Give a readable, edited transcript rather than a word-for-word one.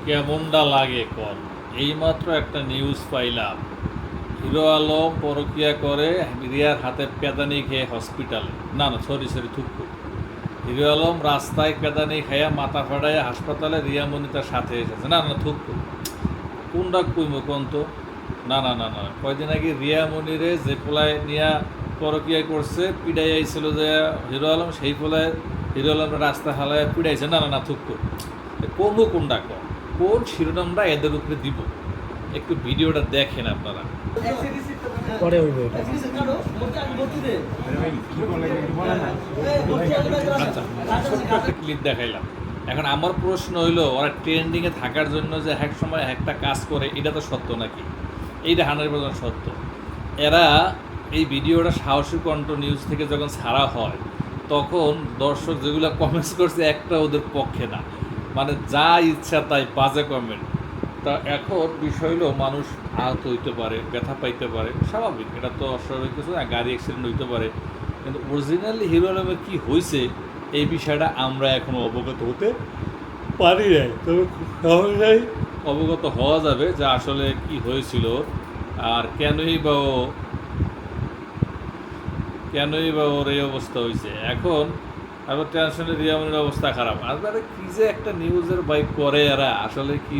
কেমনটা লাগে কর। এইমাত্র একটা নিউজ পাইলাম, হিরো আলম পরকিয়া করে রিয়ার হাতে পেদানি খেয়ে হসপিটালে, না না সরি থুকু, হিরো আলম রাস্তায় পেদানি খাইয়া মাথা ফাটাইয়া হাসপাতালে, রিয়ামণি তার সাথে এসেছে, না না থুকু, কোনটা কইম কোন তো, না না না না কয়দিন আগে রিয়ামণিরে যে পোলায় নিয়া পরকিয়া করছে পিডাই আইছিল যে হিরো আলম, সেই পোলায় হিরো আলম রাস্তা হালায় পিডাইছে, না না না থুকু, কোনটা কোন শিরোনামটা এদের উপরে দিব, একটু ভিডিওটা দেখেন আপনারা। পরে হইব এটা। আচ্ছা, ছোট্ট একটা ক্লিপ দেখাইলাম। এখন আমার প্রশ্ন হইলো, ওরা ট্রেন্ডিংয়ে থাকার জন্য যে এক সময় একটা কাজ করে, এটা তো সত্য নাকি? এইটা 100% সত্য। এরা এই ভিডিওটা সাহসী কণ্ঠ নিউজ থেকে যখন ছাড়া হয়, তখন দর্শক যেগুলো কমেন্টস করছে একটা ওদের পক্ষে না, মানে যা ইচ্ছা তাই বাজে কমেন্ট। তা এখন বিষয় হলো, মানুষ আহত হইতে পারে, ব্যথা পাইতে পারে, স্বাভাবিক, এটা তো অস্বাভাবিক কিছু না, গাড়ি অ্যাক্সিডেন্ট হইতে পারে, কিন্তু অরিজিনালি হিরো আলমের কী হয়েছে এই বিষয়টা আমরা এখনও অবগত হতে পারি নাই। তবে খুব সহজেই অবগত হওয়া যাবে যে আসলে কি হয়েছিল, আর কেনই বা ওর এই অবস্থা হয়েছে। এখন আবার টেনশনে রিয়ামনির অবস্থা খারাপ, আর কী যে একটা নিউজের বাইক করে এরা, আসলে কি